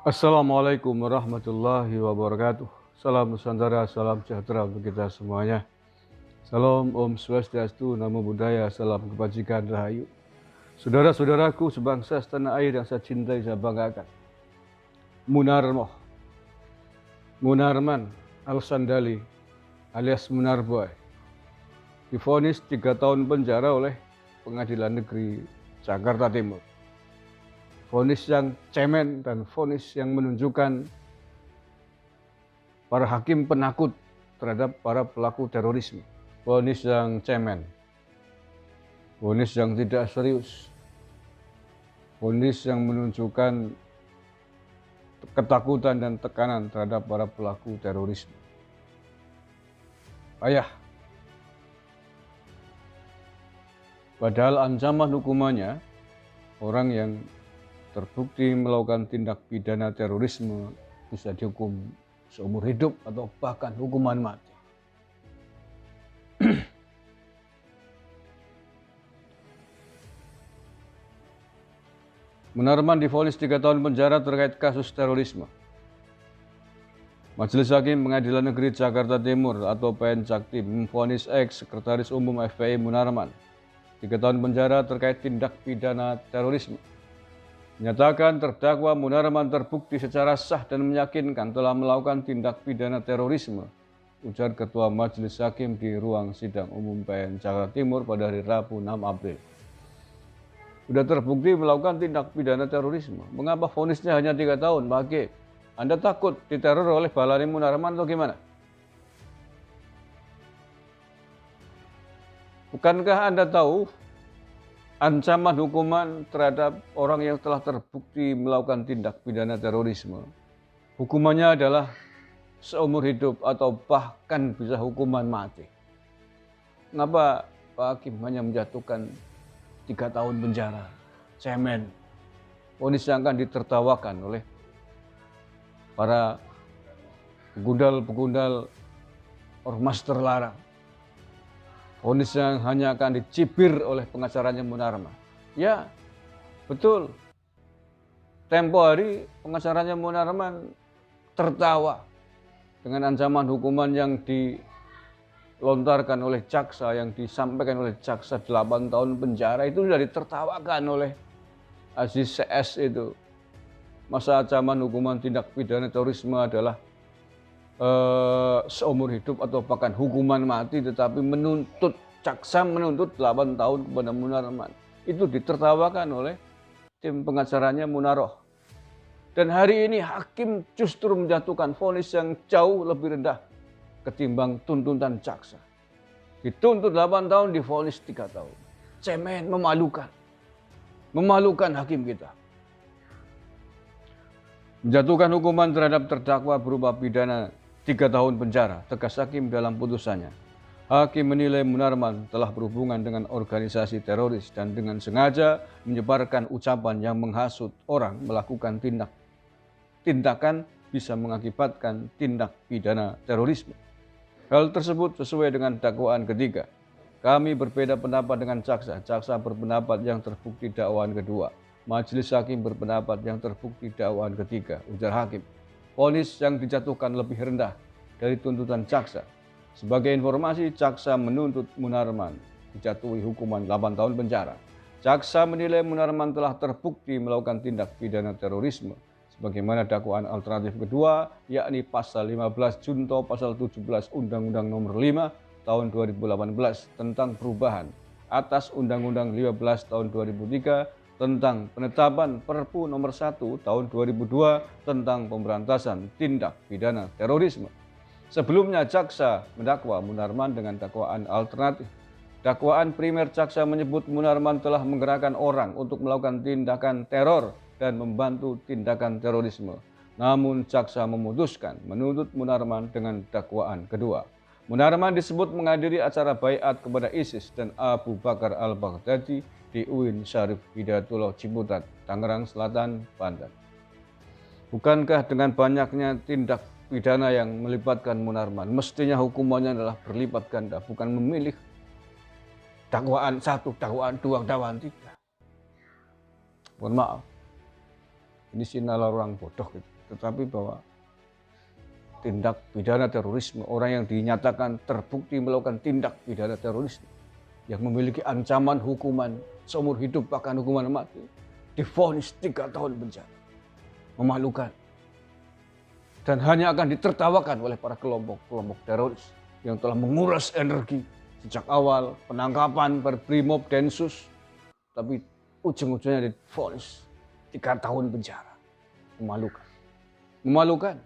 Assalamualaikum warahmatullahi wabarakatuh. Salam Nusantara, salam sejahtera untuk kita semuanya. Salam Om Swastiastu, Namo Buddhaya, salam kebajikan rahayu. Saudara-saudaraku sebangsa setanah air yang saya cintai, saya banggakan. Munarman Al-Sandali alias Munarboy divonis 3 tahun penjara oleh Pengadilan Negeri Jakarta Timur. Vonis yang cemen dan vonis yang menunjukkan para hakim penakut terhadap para pelaku terorisme. Vonis yang cemen, vonis yang tidak serius, vonis yang menunjukkan ketakutan dan tekanan terhadap para pelaku terorisme. Payah. Padahal ancaman hukumannya, orang yang terbukti melakukan tindak pidana terorisme bisa dihukum seumur hidup atau bahkan hukuman mati. Munarman divonis 3 tahun penjara terkait kasus terorisme. Majelis Hakim Pengadilan Negeri Jakarta Timur atau PN Jaktim memvonis ex-Sekretaris Umum FPI Munarman 3 tahun penjara terkait tindak pidana terorisme. Menyatakan terdakwa Munarman terbukti secara sah dan meyakinkan telah melakukan tindak pidana terorisme, ujar Ketua Majelis Hakim di ruang sidang umum PN Jakarta Timur pada hari Rabu 6 April. Sudah terbukti melakukan tindak pidana terorisme. Mengapa vonisnya hanya 3 tahun, Pak Hakim? Anda takut diteror oleh Balani Munarman atau gimana? Bukankah Anda tahu ancaman hukuman terhadap orang yang telah terbukti melakukan tindak pidana terorisme? Hukumannya adalah seumur hidup atau bahkan bisa hukuman mati. Mengapa Pak Hakim hanya menjatuhkan 3 tahun penjara? Cemen. Vonis yang akan ditertawakan oleh para pegundal-pegundal ormas terlarang. Vonis yang hanya akan dicibir oleh pengacaranya Munarman. Ya, betul. Tempo hari pengacaranya Munarman tertawa dengan ancaman hukuman yang dilontarkan oleh jaksa, yang disampaikan oleh jaksa 8 tahun penjara itu sudah ditertawakan oleh Aziz CS itu. Masa ancaman hukuman tindak pidana terorisme adalah seumur hidup atau bahkan hukuman mati, tetapi jaksa menuntut 8 tahun kepada Munarman. Itu ditertawakan oleh tim pengacaranya Munaroh. Dan hari ini hakim justru menjatuhkan vonis yang jauh lebih rendah ketimbang tuntutan jaksa. Dituntut 8 tahun, divonis 3 tahun. Cemen, memalukan. Memalukan hakim kita. Menjatuhkan hukuman terhadap terdakwa berupa pidana 3 tahun penjara, tegas hakim dalam putusannya. Hakim menilai Munarman telah berhubungan dengan organisasi teroris dan dengan sengaja menyebarkan ucapan yang menghasut orang melakukan tindakan bisa mengakibatkan tindak pidana terorisme. Hal tersebut sesuai dengan dakwaan ketiga. Kami berbeda pendapat dengan jaksa. Jaksa berpendapat yang terbukti dakwaan kedua. Majelis Hakim berpendapat yang terbukti dakwaan ketiga, ujar hakim. Vonis yang dijatuhkan lebih rendah dari tuntutan jaksa. Sebagai informasi, jaksa menuntut Munarman dijatuhi hukuman 8 tahun penjara. Jaksa menilai Munarman telah terbukti melakukan tindak pidana terorisme sebagaimana dakwaan alternatif kedua, yakni pasal 15 junto pasal 17 Undang-Undang Nomor 5 tahun 2018 tentang perubahan atas Undang-Undang 15 tahun 2003 tentang penetapan Perpu Nomor 1 tahun 2002 tentang pemberantasan tindak pidana terorisme. Sebelumnya jaksa mendakwa Munarman dengan dakwaan alternatif. Dakwaan primer jaksa menyebut Munarman telah menggerakkan orang untuk melakukan tindakan teror dan membantu tindakan terorisme. Namun jaksa memutuskan menuntut Munarman dengan dakwaan kedua. Munarman disebut menghadiri acara baiat kepada ISIS dan Abu Bakar al-Baghdadi di UIN Syarif Hidayatullah Ciputat, Tangerang Selatan, Banten. Bukankah dengan banyaknya tindak pidana yang melibatkan Munarman, mestinya hukumannya adalah berlipat ganda, bukan memilih dakwaan 1, dakwaan 2, dakwaan 3. Mohon maaf, ini sih nalar orang bodoh gitu. tetapi bahwa tindak pidana terorisme, orang yang dinyatakan terbukti melakukan tindak pidana terorisme yang memiliki ancaman hukuman seumur hidup bahkan hukuman mati, divonis 3 tahun penjara. Memalukan. Dan hanya akan ditertawakan oleh para kelompok-kelompok teroris yang telah menguras energi sejak awal penangkapan Brimob Densus, tapi ujung-ujungnya divonis 3 tahun penjara. Memalukan. Memalukan.